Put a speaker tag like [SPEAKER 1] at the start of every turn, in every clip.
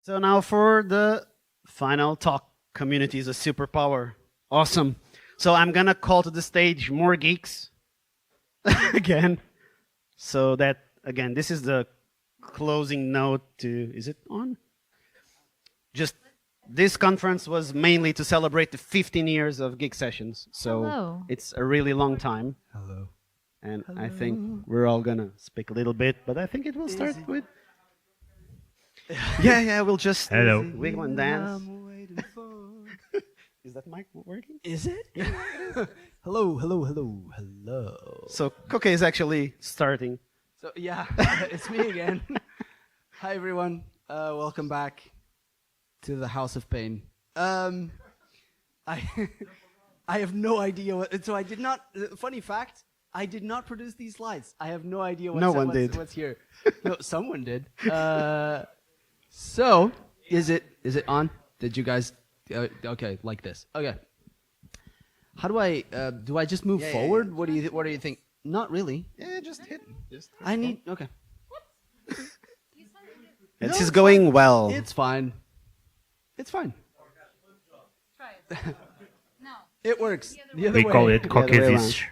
[SPEAKER 1] So now for the final talk. Community is a superpower. Awesome. So I'm gonna call to the stage more geeks again. So that again, this is the closing note to. Is it on? Just this conference was mainly to celebrate the 15 years of GeekSessions. So
[SPEAKER 2] Hello.
[SPEAKER 1] it's a really long time.
[SPEAKER 3] Hello.
[SPEAKER 1] And I think we're all gonna speak a little bit, but I think it will start with. Yeah, we'll just
[SPEAKER 4] Hello.
[SPEAKER 1] wiggle and dance.
[SPEAKER 3] I'm waiting for...
[SPEAKER 1] Is that mic working?
[SPEAKER 3] Is it? Hello.
[SPEAKER 1] So Koke is actually starting.
[SPEAKER 3] So yeah, it's me again. Hi everyone. Welcome back to the House of Pain. I I have no idea what. So I did not. Funny fact. I did not produce these slides. I have no idea what's here. No, someone did. So is it on? Did you guys? Okay, like this. Okay. How do I just move forward?
[SPEAKER 1] Yeah.
[SPEAKER 3] What do you think? Not really.
[SPEAKER 1] Yeah, just hit.
[SPEAKER 3] I need. Okay.
[SPEAKER 1] This
[SPEAKER 3] No,
[SPEAKER 1] is going well.
[SPEAKER 3] It's fine. It's fine.
[SPEAKER 2] Try it. No.
[SPEAKER 3] It works. The other
[SPEAKER 4] We
[SPEAKER 3] way.
[SPEAKER 4] call it
[SPEAKER 1] The other way
[SPEAKER 4] coquettish.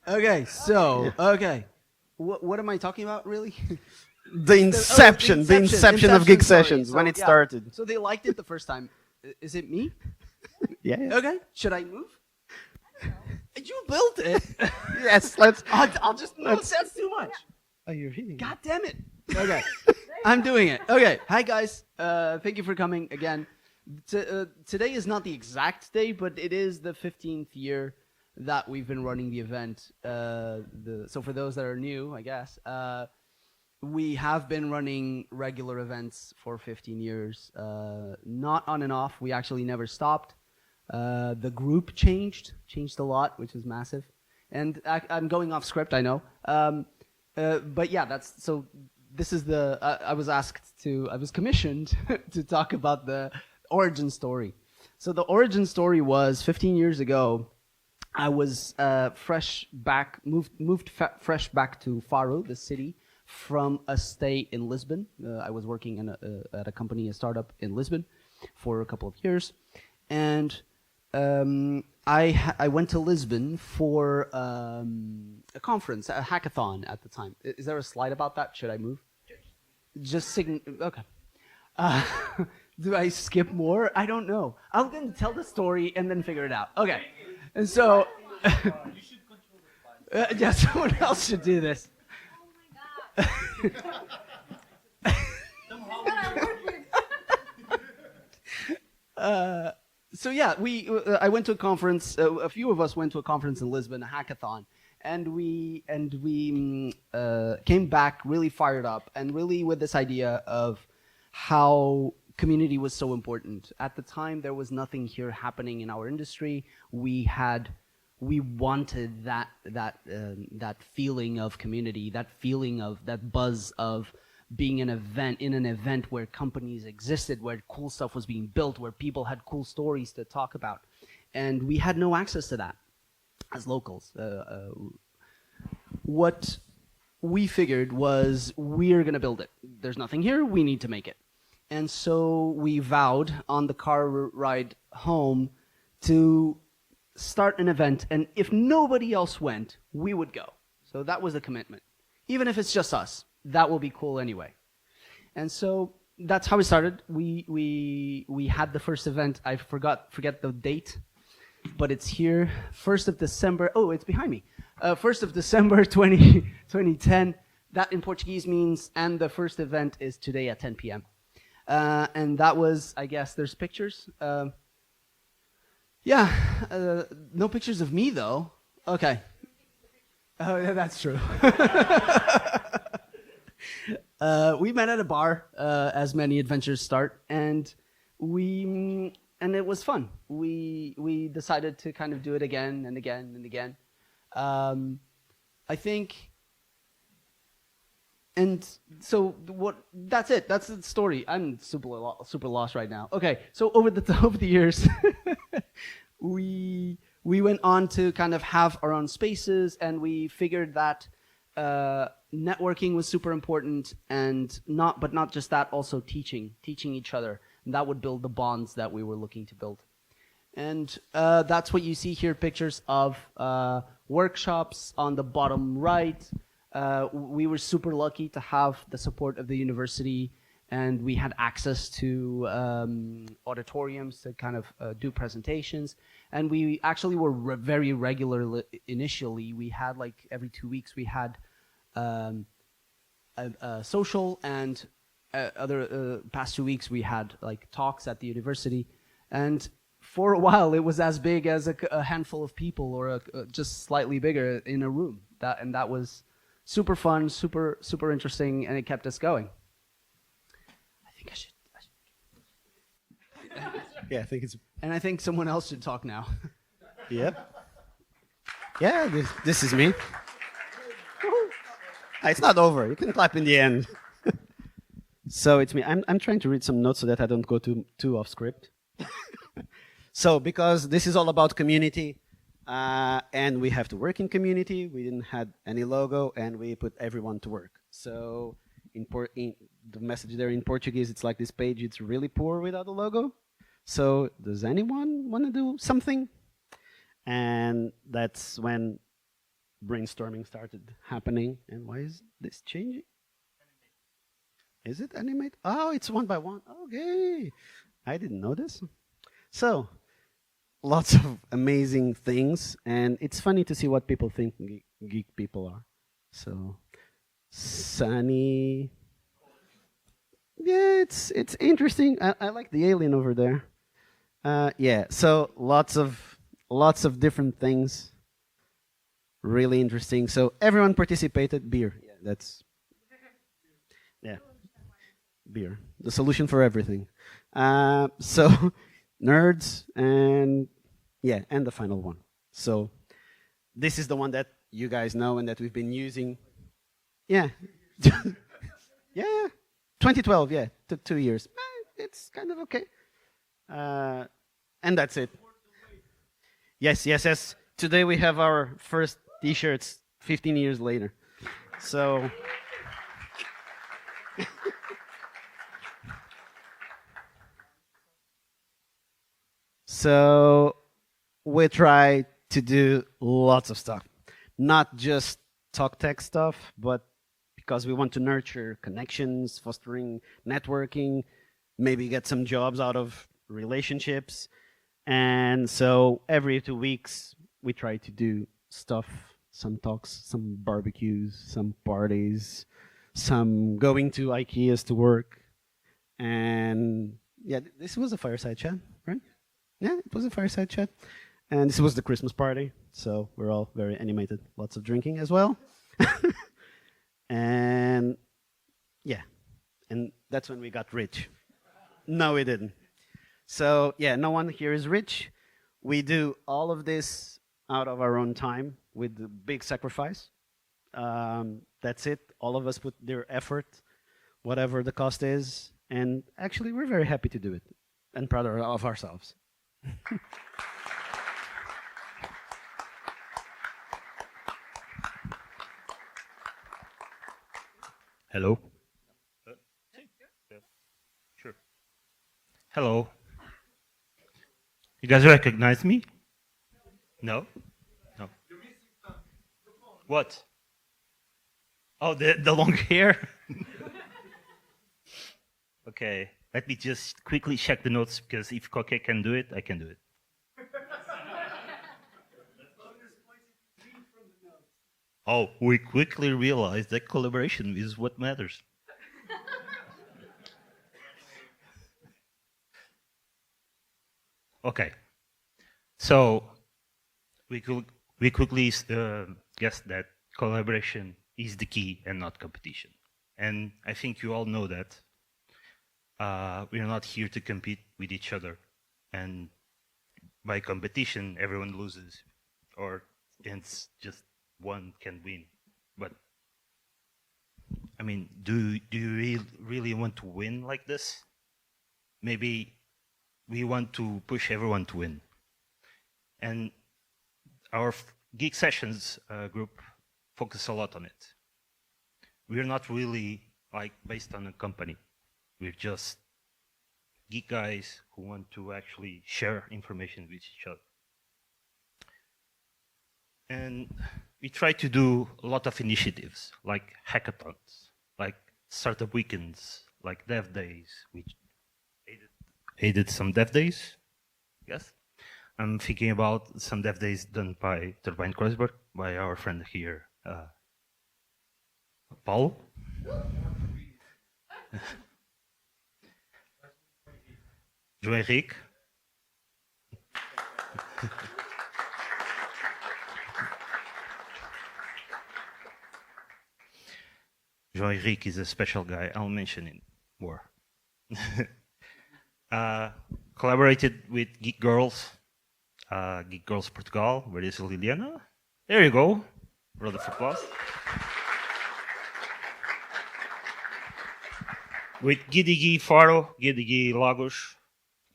[SPEAKER 3] Okay. So okay. What am I talking about really?
[SPEAKER 1] The inception of
[SPEAKER 3] Inception,
[SPEAKER 1] GeekSessions
[SPEAKER 3] sorry.
[SPEAKER 1] when
[SPEAKER 3] So,
[SPEAKER 1] it
[SPEAKER 3] yeah.
[SPEAKER 1] started.
[SPEAKER 3] So they liked it the first time. Is it me?
[SPEAKER 1] Yeah.
[SPEAKER 3] Okay. Should I move? You built it.
[SPEAKER 1] Yes. Let's.
[SPEAKER 3] I'll just. No, that's too much.
[SPEAKER 1] Oh, you're hitting.
[SPEAKER 3] God damn it. Okay. I'm doing it. Okay. Hi, guys. Thank you for coming again. Today is not the exact day, but it is the 15th year that we've been running the event. So for those that are new, I guess, we have been running regular events for 15 years. Not on and off. We actually never stopped. The group changed a lot, which is massive. And I'm going off script, I know. But yeah, this is I was commissioned to talk about the origin story. So the origin story was 15 years ago. I was fresh back to Faro, the city, from a stay in Lisbon. I was working at a company, a startup in Lisbon, for a couple of years, and I went to Lisbon for a conference, a hackathon at the time. Is there a slide about that? Should I move? Just okay. Do I skip more? I don't know. I'm going to tell the story and then figure it out. Okay. And so,
[SPEAKER 5] You should control the slide.
[SPEAKER 3] yeah, someone else should do this. So yeah, I went to a conference. A few of us went to a conference in Lisbon, a hackathon, and we came back really fired up and really with this idea of how community was so important. At the time, there was nothing here happening in our industry. We wanted that feeling of community, that feeling of that buzz of being in an event where companies existed, where cool stuff was being built, where people had cool stories to talk about, and we had no access to that as locals. What we figured was we're gonna build it. There's nothing here. We need to make it. And so we vowed on the car ride home to start an event, and if nobody else went, we would go. So that was a commitment. Even if it's just us, that will be cool anyway. And so that's how we started. We had the first event. I forget the date, but it's here. 1st of December. Oh, it's behind me. 1st of December 2010. That in Portuguese means, and the first event is today at 10 p.m. And that was, I guess, there's pictures. Yeah, no pictures of me though. Okay. Oh, yeah, that's true. We met at a bar, as many adventures start, and it was fun. We decided to kind of do it again and again and again. I think. And so that's it. That's the story. I'm super lost right now. Okay, so over the years, we went on to kind of have our own spaces, and we figured that networking was super important, and not just that, also teaching each other, and that would build the bonds that we were looking to build. And that's what you see here, pictures of workshops on the bottom right. We were super lucky to have the support of the university, and we had access to auditoriums to kind of do presentations. And we actually were very regular initially. We had like every 2 weeks we had a social, and other past 2 weeks we had like talks at the university. And for a while it was as big as a handful of people, or just slightly bigger in a room. That was super fun, super interesting, and it kept us going. I think I should.
[SPEAKER 1] Yeah, I think it's.
[SPEAKER 3] And I think someone else should talk now.
[SPEAKER 1] Yep. Yeah, this is me. It's not over. You can clap in the end. So it's me. I'm trying to read some notes so that I don't go too off script. So because this is all about community, and we have to work in community, we didn't have any logo, and we put everyone to work. So in the message there in Portuguese, it's like this page, it's really poor without a logo. So does anyone want to do something? And that's when brainstorming started happening. And why is this changing? Is it animate? Oh, it's one by one. Okay. I didn't know this. So lots of amazing things. And it's funny to see what people think geek people are. So Sunny. Yeah, it's interesting. I like the alien over there. Yeah, so lots of different things. Really interesting. So everyone participated. Beer. Yeah, that's beer. The solution for everything. So nerds, and and the final one. So this is the one that you guys know and that we've been using. Yeah. Yeah. 2012, yeah, took 2 years. It's kind of okay. And that's it. Yes. Today we have our first T-shirts 15 years later. So, so we try to do lots of stuff, not just talk tech stuff, but because we want to nurture connections, fostering networking, maybe get some jobs out of relationships. And so every 2 weeks, we try to do stuff, some talks, some barbecues, some parties, some going to IKEAs to work. And yeah, this was a fireside chat, right? Yeah, it was a fireside chat. And this was the Christmas party, so we're all very animated. Lots of drinking as well. And yeah, and that's when we got rich. No, we didn't. So yeah, no one here is rich. We do all of this out of our own time with the big sacrifice. That's it. All of us put their effort, whatever the cost is. And actually, we're very happy to do it and proud of ourselves.
[SPEAKER 5] Hello. Sure. Hello. You guys recognize me? No? No. What? Oh, the long hair? Okay, let me just quickly check the notes, because if Koke can do it, I can do it. Oh, we quickly realized that collaboration is what matters. Okay, so we quickly guessed that collaboration is the key and not competition. And I think you all know that. We are not here to compete with each other. And by competition, everyone loses, or it's just one can win. But I mean, do you really want to win like this? Maybe we want to push everyone to win. And our GeekSessions group focus a lot on it. we're not really like based on a company. We're just geek guys who want to actually share information with each other. And we try to do a lot of initiatives, like hackathons, like startup weekends, like dev days. We aided some dev days, yes. I'm thinking about some dev days done by Turbine Kreuzberg, by our friend here, Paul. João Henrique. João Henrique is a special guy. I'll mention it more. Collaborated with Geek Girls Portugal. Where is Liliana? There you go. Round of applause. With Gidigi Faro, Gidigi Lagos,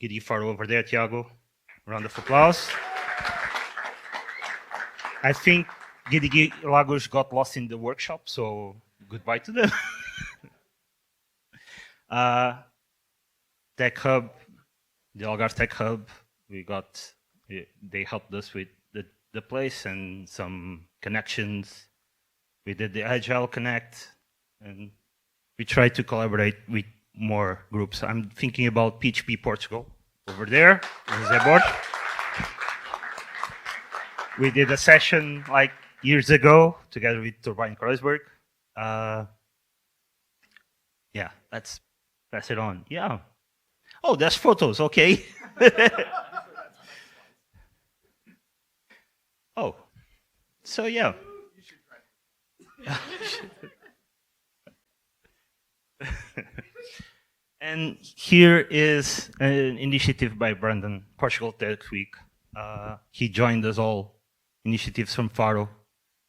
[SPEAKER 5] Gidigi Faro over there, Tiago. Round of applause. I think Gidigi Lagos got lost in the workshop, so goodbye to them. Tech Hub, the Algarve Tech Hub, they helped us with the place and some connections. We did the Agile Connect, and we tried to collaborate with more groups. I'm thinking about PHP Portugal over there in Zebord. We did a session like years ago together with Turbine Kreuzberg. Yeah, let's pass it on. Yeah. Oh, there's photos, okay. Oh, so yeah. And here is an initiative by Brandon, Portugal Tech Week. He joined us all, initiatives from Faro.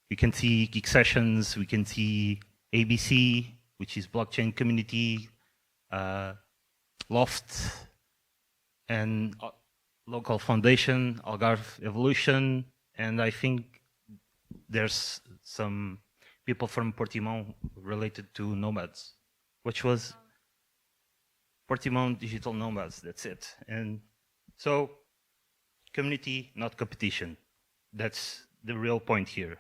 [SPEAKER 5] We can see GeekSessions, we can see ABC, which is blockchain community, Loft, and local foundation, Algarve Evolution, and I think there's some people from Portimão related to Nomads, which was Portimão Digital Nomads, that's it. And so, community, not competition. That's the real point here.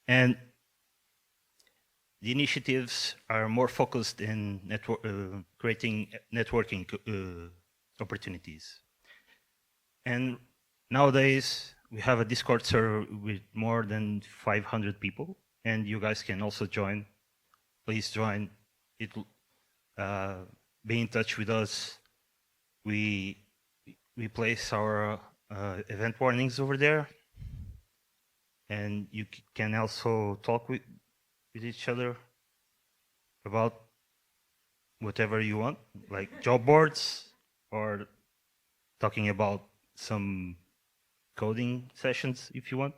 [SPEAKER 5] And the initiatives are more focused in creating networking opportunities. And nowadays, we have a Discord server with more than 500 people, and you guys can also join. Please join. Be in touch with us. We place our event warnings over there, and you can also talk with each other about whatever you want, like job boards or talking about some coding sessions if you want.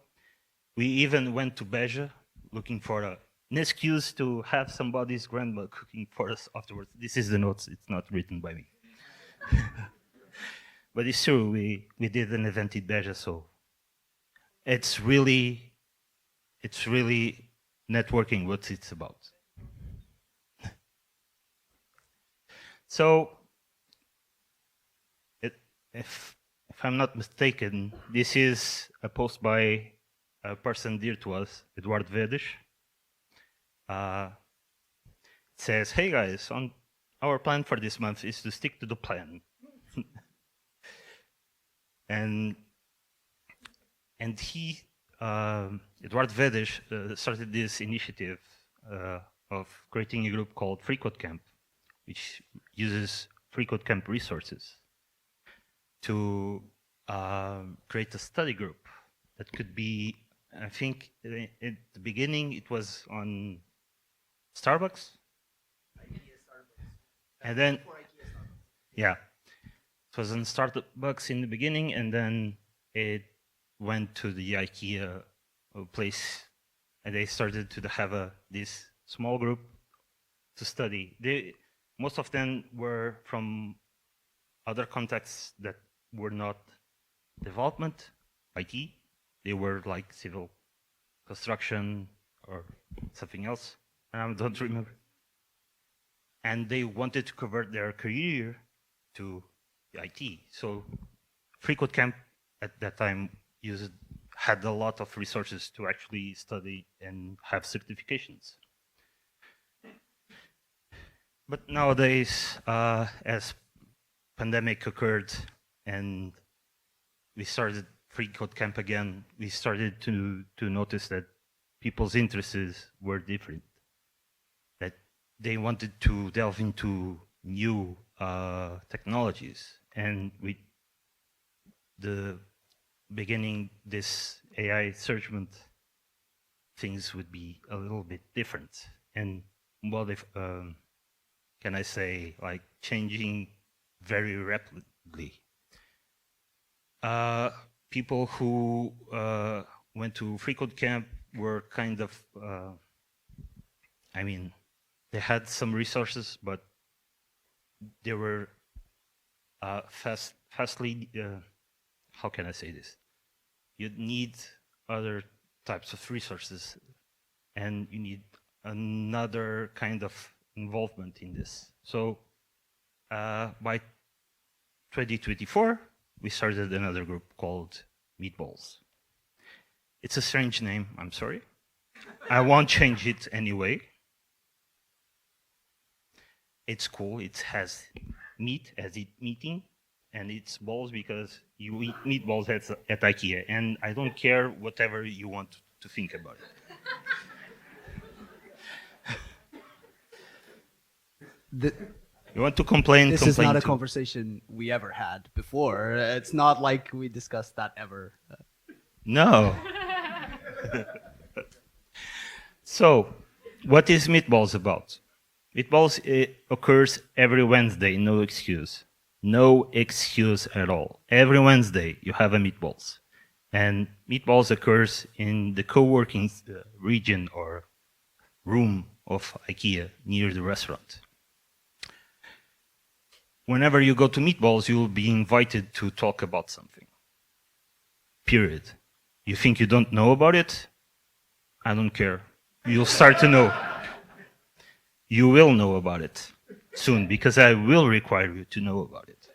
[SPEAKER 5] We even went to Beja looking for an excuse to have somebody's grandma cooking for us afterwards. This is the notes, it's not written by me. But it's true, we did an event in Beja, so it's really networking what it's about. So, if I'm not mistaken, this is a post by a person dear to us, Eduardo Vedes. It says, hey guys, our plan for this month is to stick to the plan. and he, Eduardo Vedes, started this initiative of creating a group called FreeCodeCamp, which uses FreeCodeCamp resources to create a study group that could be, I think at the beginning it was on Starbucks. And then, yeah, it was on Starbucks in the beginning, and then it went to the IKEA place, and they started to have this small group to study. Most of them were from other contexts that were not development, IT. They were like civil construction or something else, and I don't remember. And they wanted to convert their career to IT. So FreeCodeCamp at that time had a lot of resources to actually study and have certifications. But nowadays, as pandemic occurred and we started FreeCodeCamp again, we started to notice that people's interests were different, that they wanted to delve into new technologies. And with the beginning this AI surgement, things would be a little bit different. And well, if, can I say, like changing very rapidly. People who went to FreeCodeCamp were kind of, I mean, they had some resources, but they were fastly, how can I say this? You'd need other types of resources, and you need another kind of involvement in this. So by 2024, we started another group called Meatballs. It's a strange name, I'm sorry. I won't change it anyway. It's cool, it has meat as it meeting, and it's balls because you eat meatballs at IKEA, and I don't care whatever you want to think about it. You want to complain?
[SPEAKER 3] This
[SPEAKER 5] complain
[SPEAKER 3] is not a
[SPEAKER 5] too.
[SPEAKER 3] conversation we ever had before. It's not like we discussed that ever.
[SPEAKER 5] No. So, what is Meatballs about? Meatballs occurs every Wednesday, no excuse. No excuse at all. Every Wednesday you have a Meatballs. And Meatballs occurs in the co-working region or room of IKEA near the restaurant. Whenever you go to Meatballs, you will be invited to talk about something. Period. You think you don't know about it? I don't care. You'll start to know. You will know about it soon, because I will require you to know about it.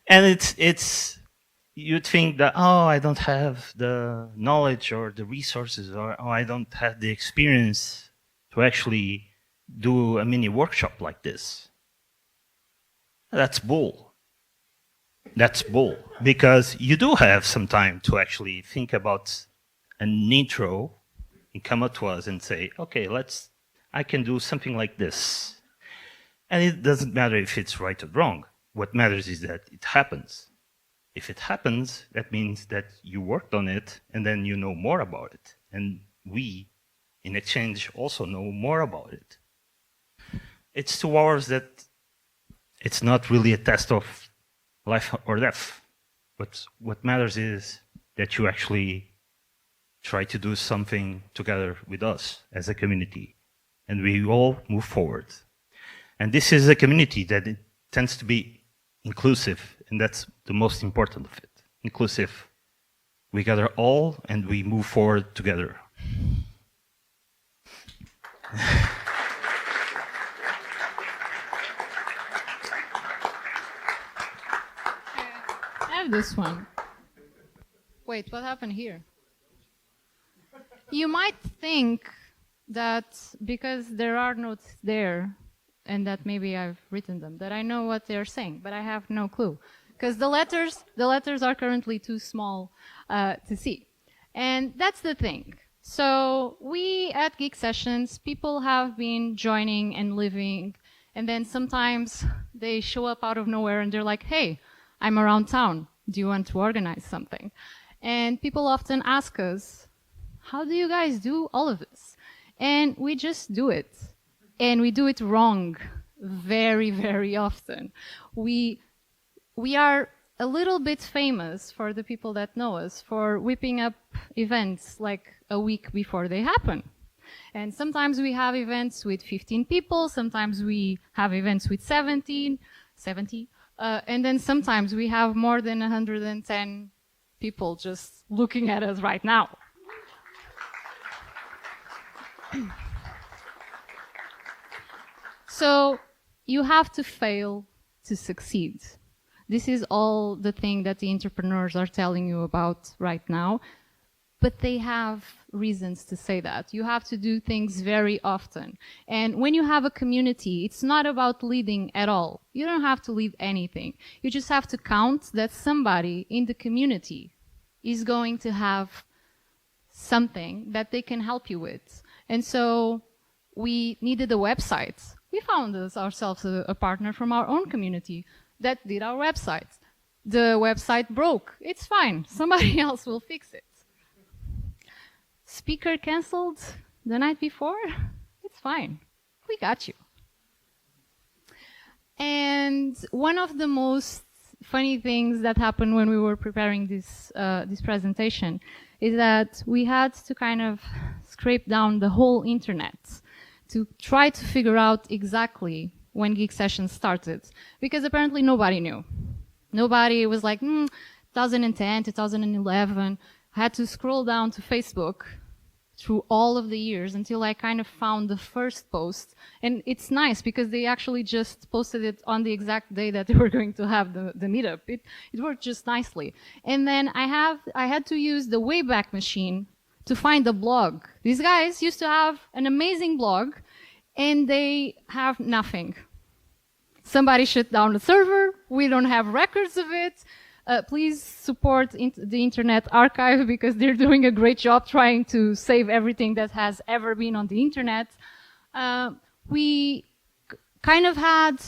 [SPEAKER 5] And it's you'd think that, oh, I don't have the knowledge or the resources, or oh, I don't have the experience to actually do a mini workshop like this. That's bull. That's bull. Because you do have some time to actually think about an intro and come up to us and say, okay, I can do something like this. And it doesn't matter if it's right or wrong. What matters is that it happens. If it happens, that means that you worked on it and then you know more about it. And we, in exchange, also know more about it. It's 2 hours that it's not really a test of life or death. But what matters is that you actually try to do something together with us as a community. And we all move forward. And this is a community that it tends to be inclusive, and that's the most important of it. Inclusive. We gather all and we move forward together.
[SPEAKER 2] I have this one. Wait, what happened here? You might think that because there are notes there, and that maybe I've written them, that I know what they're saying, but I have no clue. Because the letters are currently too small to see. And that's the thing. So we at GeekSessions, people have been joining and living, and then sometimes they show up out of nowhere and they're like, hey, I'm around town. Do you want to organize something? And people often ask us, how do you guys do all of this? And we just do it. And we do it wrong very, very often. We are a little bit famous, for the people that know us, for whipping up events like a week before they happen. And sometimes we have events with 15 people, sometimes we have events with 70, and then sometimes we have more than 110 people just looking at us right now. So you have to fail to succeed. This is all the thing that the entrepreneurs are telling you about right now. But they have reasons to say that. You have to do things very often. And when you have a community, it's not about leading at all. You don't have to lead anything. You just have to count that somebody in the community is going to have something that they can help you with. And so we needed a website. We found ourselves a partner from our own community that did our website. The website broke. It's fine. Somebody else will fix it. Speaker canceled the night before? It's fine. We got you. And one of the most funny things that happened when we were preparing this presentation is that we had to kind of scrape down the whole internet to try to figure out exactly when GeekSessions started, because apparently nobody knew. Nobody was like, 2010, 2011. I had to scroll down to Facebook through all of the years until I kind of found the first post. And it's nice because they actually just posted it on the exact day that they were going to have the meetup. It worked just nicely. And then I had to use the Wayback Machine to find the blog. These guys used to have an amazing blog, and they have nothing. Somebody shut down the server. We don't have records of it. Please support the Internet Archive because they're doing a great job trying to save everything that has ever been on the Internet. We kind of had,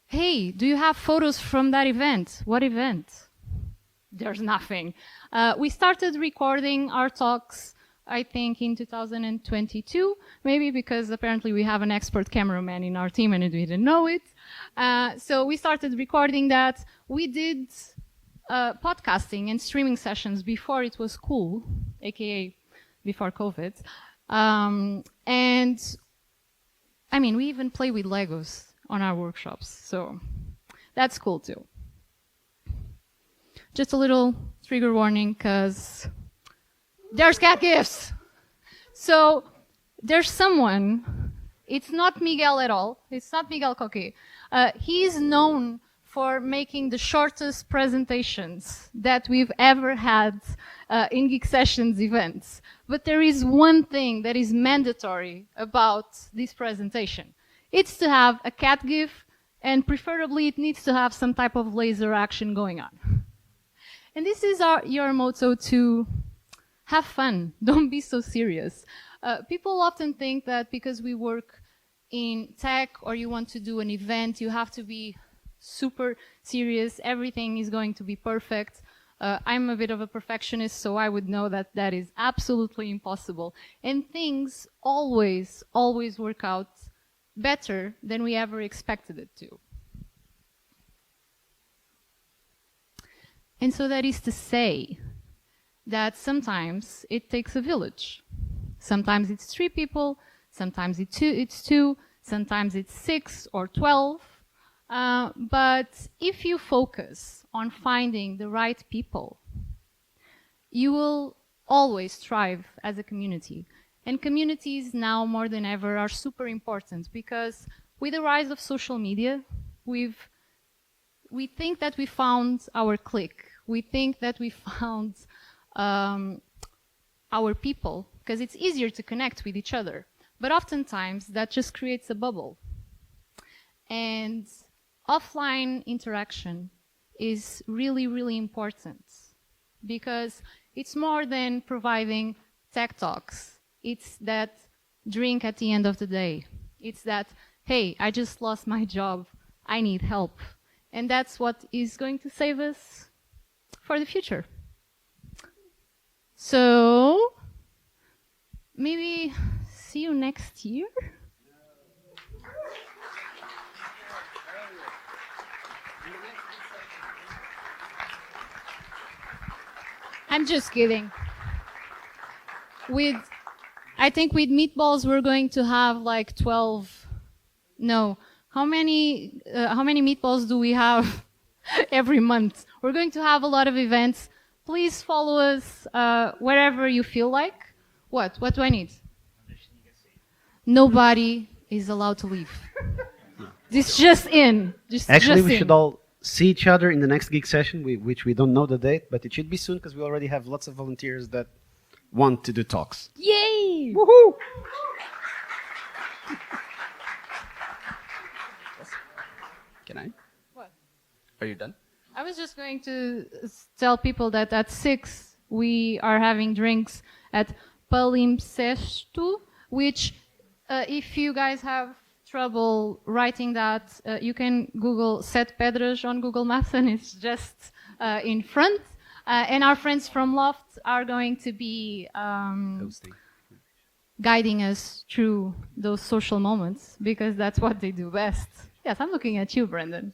[SPEAKER 2] hey, do you have photos from that event? What event? There's nothing. We started recording our talks, I think, in 2022, maybe because apparently we have an expert cameraman in our team and we didn't know it. So we started recording that. We did podcasting and streaming sessions before it was cool, aka before COVID. And I mean, we even play with Legos on our workshops, so that's cool too. Just a little trigger warning, because there's cat gifts. So there's someone, it's not Miguel at all, it's not Miguel Coque. He's known for making the shortest presentations that we've ever had in GeekSessions events. But there is one thing that is mandatory about this presentation. It's to have a cat GIF, and preferably it needs to have some type of laser action going on. And this is your motto to have fun, don't be so serious. People often think that because we work in tech or you want to do an event, you have to be super serious, everything is going to be perfect. I'm a bit of a perfectionist, so I would know that that is absolutely impossible. And things always work out better than we ever expected it to. And so that is to say that sometimes it takes a village. Sometimes it's 3 people, sometimes it's two, sometimes it's 6 or 12. But if you focus on finding the right people, you will always thrive as a community. And communities now more than ever are super important because with the rise of social media, we think that we found our clique. We think that we found our people because it's easier to connect with each other. But oftentimes that just creates a bubble. And offline interaction is really, really important because it's more than providing tech talks. It's that drink at the end of the day. It's that, hey, I just lost my job. I need help. And that's what is going to save us for the future. So, maybe see you next year? I'm just kidding. I think with meatballs we're going to have like 12. No, how many meatballs do we have every month? We're going to have a lot of events. please follow us wherever you feel like. What? What do I need? Nobody is allowed to leave. It's just in.
[SPEAKER 1] Actually,
[SPEAKER 2] just
[SPEAKER 1] we
[SPEAKER 2] in.
[SPEAKER 1] should all see each other in the next Geek session, which we don't know the date, but it should be soon because we already have lots of volunteers that want to do talks.
[SPEAKER 2] Yay!
[SPEAKER 1] Woohoo!
[SPEAKER 3] Can I?
[SPEAKER 2] What?
[SPEAKER 3] Are you done?
[SPEAKER 2] I was just going to tell people that at 6 we are having drinks at Palimpsesto, which if you guys have trouble writing that, you can Google Sete Pedras on Google Maps and it's just in front. And our friends from Loft are going to be
[SPEAKER 3] Hosting.
[SPEAKER 2] guiding us through those social moments because that's what they do best. Yes, I'm looking at you, Brendan.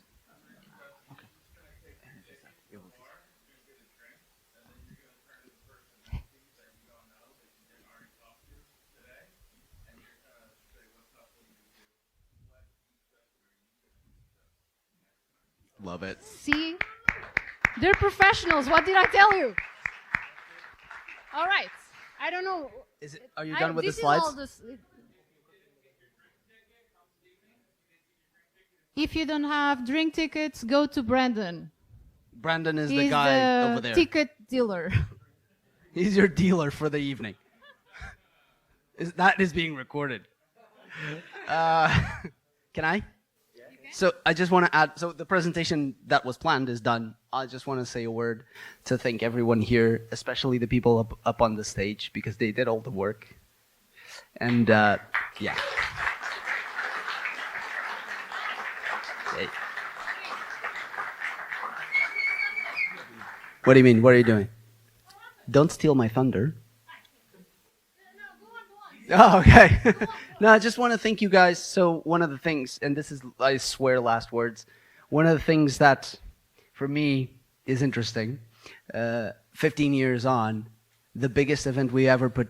[SPEAKER 3] Love it.
[SPEAKER 2] See? They're professionals. What did I tell you? All right. I don't know.
[SPEAKER 3] Are you done with the
[SPEAKER 2] This is all
[SPEAKER 3] slides?
[SPEAKER 2] If you don't have drink tickets, go to Brandon.
[SPEAKER 3] Brandon is the
[SPEAKER 2] He's
[SPEAKER 3] guy
[SPEAKER 2] the
[SPEAKER 3] over there.
[SPEAKER 2] ticket dealer.
[SPEAKER 3] He's your dealer for the evening. That is being recorded. Can I? So I just want to add, so the presentation that was planned is done. I just want to say a word to thank everyone here, especially the people up on the stage, because they did all the work. And yeah. Hey. What do you mean? What are you doing? Don't steal my thunder. Oh, okay. No, I just want to thank you guys. So one of the things, and this is, I swear, last words. One of the things that, for me, is interesting. 15 years on, the biggest event we ever put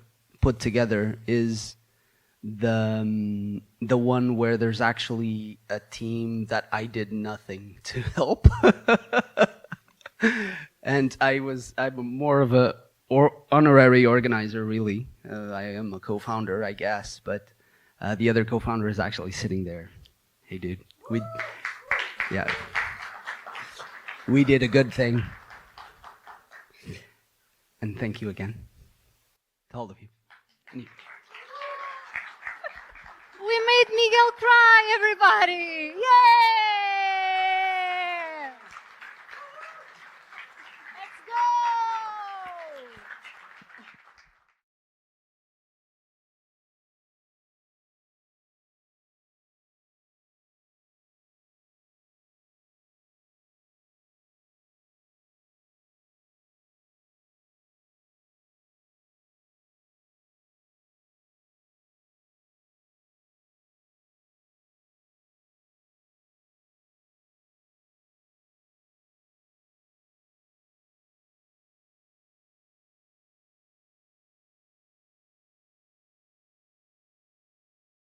[SPEAKER 3] together is the one where there's actually a team that I did nothing to help, and I'm more of a honorary organizer, really. I am a co-founder, I guess, but the other co-founder is actually sitting there. Hey, dude, we did a good thing, and thank you again to all of you.
[SPEAKER 2] We made Miguel cry, everybody! Yay!